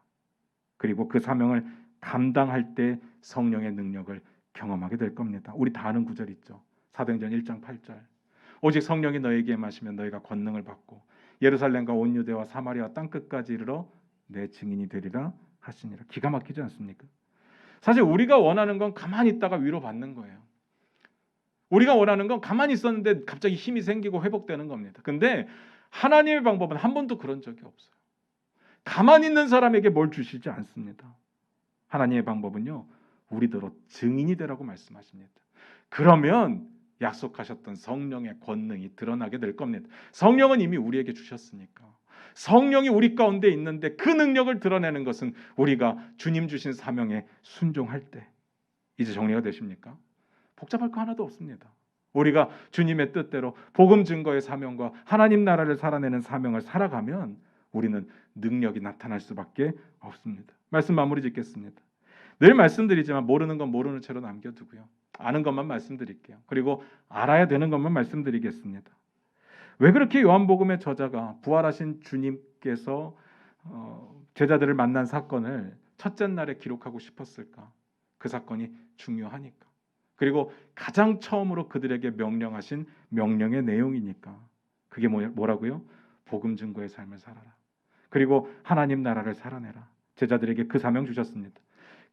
그리고 그 사명을 감당할 때 성령의 능력을 경험하게 될 겁니다. 우리 다 아는 구절 있죠. 사도행전 1장 8절. 오직 성령이 너에게 임하시면 너희가 권능을 받고 예루살렘과 온 유대와 사마리아 땅 끝까지 이르러 내 증인이 되리라 하시니라. 기가 막히지 않습니까? 사실 우리가 원하는 건 가만히 있다가 위로받는 거예요. 우리가 원하는 건 가만히 있었는데 갑자기 힘이 생기고 회복되는 겁니다. 근데 하나님의 방법은 한 번도 그런 적이 없어요. 가만히 있는 사람에게 뭘 주시지 않습니다. 하나님의 방법은요, 우리더러 증인이 되라고 말씀하십니다. 그러면 약속하셨던 성령의 권능이 드러나게 될 겁니다. 성령은 이미 우리에게 주셨으니까. 성령이 우리 가운데 있는데 그 능력을 드러내는 것은 우리가 주님 주신 사명에 순종할 때. 이제 정리가 되십니까? 복잡할 거 하나도 없습니다. 우리가 주님의 뜻대로 복음 증거의 사명과 하나님 나라를 살아내는 사명을 살아가면 우리는 능력이 나타날 수밖에 없습니다. 말씀 마무리 짓겠습니다. 늘 말씀드리지만 모르는 건 모르는 채로 남겨두고요. 아는 것만 말씀드릴게요. 그리고 알아야 되는 것만 말씀드리겠습니다. 왜 그렇게 요한복음의 저자가 부활하신 주님께서 제자들을 만난 사건을 첫째 날에 기록하고 싶었을까? 그 사건이 중요하니까. 그리고 가장 처음으로 그들에게 명령하신 명령의 내용이니까. 그게 뭐라고요? 복음 증거의 삶을 살아라. 그리고 하나님 나라를 살아내라. 제자들에게 그 사명 주셨습니다.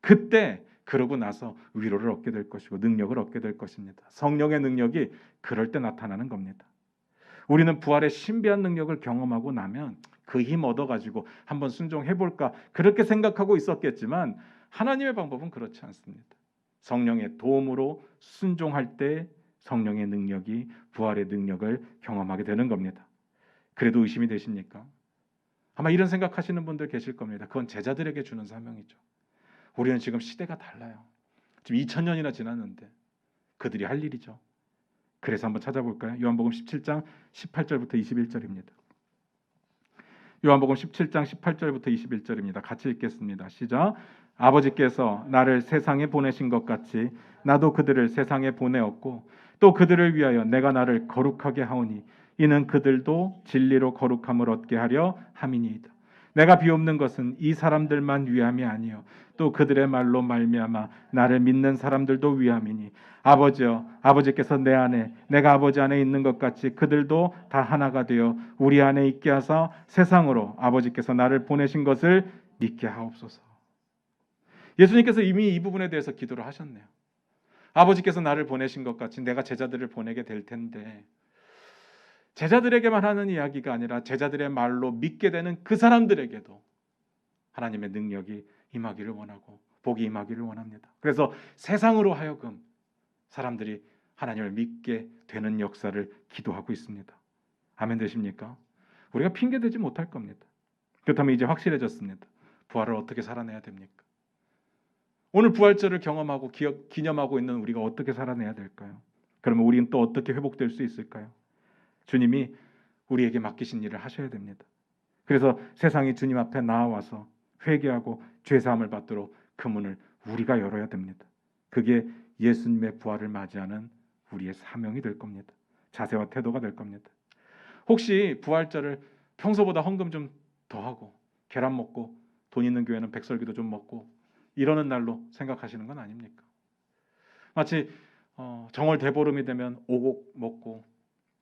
그때 그러고 나서 위로를 얻게 될 것이고 능력을 얻게 될 것입니다. 성령의 능력이 그럴 때 나타나는 겁니다. 우리는 부활의 신비한 능력을 경험하고 나면 그 힘 얻어가지고 한번 순종해볼까 그렇게 생각하고 있었겠지만 하나님의 방법은 그렇지 않습니다. 성령의 도움으로 순종할 때 성령의 능력이 부활의 능력을 경험하게 되는 겁니다. 그래도 의심이 되십니까? 아마 이런 생각하시는 분들 계실 겁니다. 그건 제자들에게 주는 사명이죠. 우리는 지금 시대가 달라요. 지금 2000년이나 지났는데 그들이 할 일이죠. 그래서 한번 찾아볼까요? 요한복음 17장 18절부터 21절입니다. 요한복음 17장 18절부터 21절입니다. 같이 읽겠습니다. 시작. 아버지께서 나를 세상에 보내신 것 같이 나도 그들을 세상에 보내었고 또 그들을 위하여 내가 나를 거룩하게 하오니 이는 그들도 진리로 거룩함을 얻게 하려 함이니이다. 내가 비옵는 것은 이 사람들만 위함이 아니요 또 그들의 말로 말미암아 나를 믿는 사람들도 위함이니 아버지여 아버지께서 내 안에 내가 아버지 안에 있는 것 같이 그들도 다 하나가 되어 우리 안에 있게 하사 세상으로 아버지께서 나를 보내신 것을 믿게 하옵소서. 예수님께서 이미 이 부분에 대해서 기도를 하셨네요. 아버지께서 나를 보내신 것 같이 내가 제자들을 보내게 될 텐데 제자들에게만 하는 이야기가 아니라 제자들의 말로 믿게 되는 그 사람들에게도 하나님의 능력이 임하기를 원하고 복이 임하기를 원합니다. 그래서 세상으로 하여금 사람들이 하나님을 믿게 되는 역사를 기도하고 있습니다. 아멘 되십니까? 우리가 핑계대지 못할 겁니다. 그렇다면 이제 확실해졌습니다. 부활을 어떻게 살아내야 됩니까? 오늘 부활절을 경험하고 기념하고 있는 우리가 어떻게 살아내야 될까요? 그러면 우리는 또 어떻게 회복될 수 있을까요? 주님이 우리에게 맡기신 일을 하셔야 됩니다. 그래서 세상이 주님 앞에 나와서 회개하고 죄사함을 받도록 그 문을 우리가 열어야 됩니다. 그게 예수님의 부활을 맞이하는 우리의 사명이 될 겁니다. 자세와 태도가 될 겁니다. 혹시 부활절을 평소보다 헌금 좀 더 하고 계란 먹고 돈 있는 교회는 백설기도 좀 먹고 이러는 날로 생각하시는 건 아닙니까? 마치 정월 대보름이 되면 오곡 먹고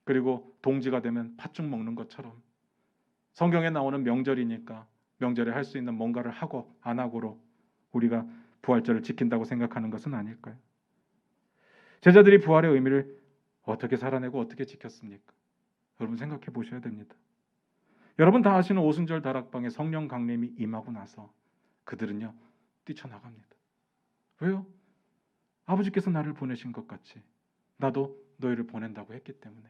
그리고 동지가 되면 팥죽 먹는 것처럼 성경에 나오는 명절이니까 명절에 할 수 있는 뭔가를 하고 안 하고로 우리가 부활절을 지킨다고 생각하는 것은 아닐까요? 제자들이 부활의 의미를 어떻게 살아내고 어떻게 지켰습니까? 여러분 생각해 보셔야 됩니다. 여러분 다 아시는 오순절 다락방에 성령 강림이 임하고 나서 그들은요 뛰쳐나갑니다. 왜요? 아버지께서 나를 보내신 것 같이 나도 너희를 보낸다고 했기 때문에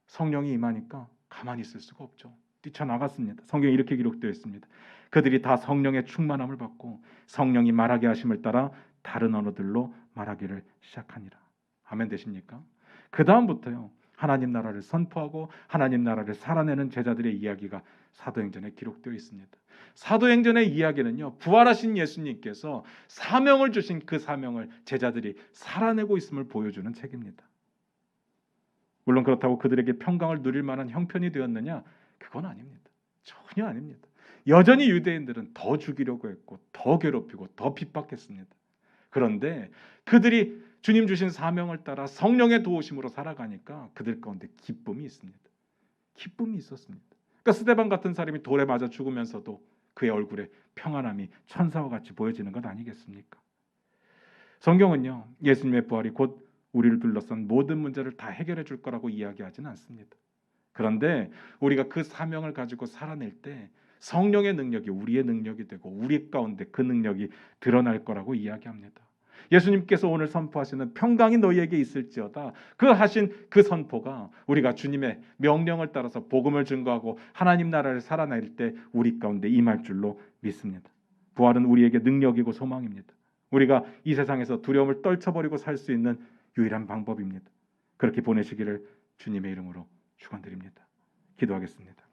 성령이 임하니까 가만히 있을 수가 없죠. 뛰쳐나갔습니다. 성경에 이렇게 기록되어 있습니다. 그들이 다 성령의 충만함을 받고 성령이 말하게 하심을 따라 다른 언어들로 말하기를 시작하니라. 아멘 되십니까? 그 다음부터요, 하나님 나라를 선포하고 하나님 나라를 살아내는 제자들의 이야기가 사도행전에 기록되어 있습니다. 사도행전의 이야기는요, 부활하신 예수님께서 사명을 주신 그 사명을 제자들이 살아내고 있음을 보여주는 책입니다. 물론 그렇다고 그들에게 평강을 누릴 만한 형편이 되었느냐? 그건 아닙니다. 전혀 아닙니다. 여전히 유대인들은 더 죽이려고 했고 더 괴롭히고 더 핍박했습니다. 그런데 그들이 주님 주신 사명을 따라 성령의 도우심으로 살아가니까 그들 가운데 기쁨이 있습니다. 기쁨이 있었습니다. 그러니까 스데반 같은 사람이 돌에 맞아 죽으면서도 그의 얼굴에 평안함이 천사와 같이 보여지는 것 아니겠습니까? 성경은요, 예수님의 부활이 곧 우리를 둘러싼 모든 문제를 다 해결해 줄 거라고 이야기하지는 않습니다. 그런데 우리가 그 사명을 가지고 살아낼 때 성령의 능력이 우리의 능력이 되고 우리 가운데 그 능력이 드러날 거라고 이야기합니다. 예수님께서 오늘 선포하시는 평강이 너희에게 있을지어다, 그 하신 그 선포가 우리가 주님의 명령을 따라서 복음을 증거하고 하나님 나라를 살아낼 때 우리 가운데 임할 줄로 믿습니다. 부활은 우리에게 능력이고 소망입니다. 우리가 이 세상에서 두려움을 떨쳐버리고 살 수 있는 유일한 방법입니다. 그렇게 보내시기를 주님의 이름으로 축원드립니다. 기도하겠습니다.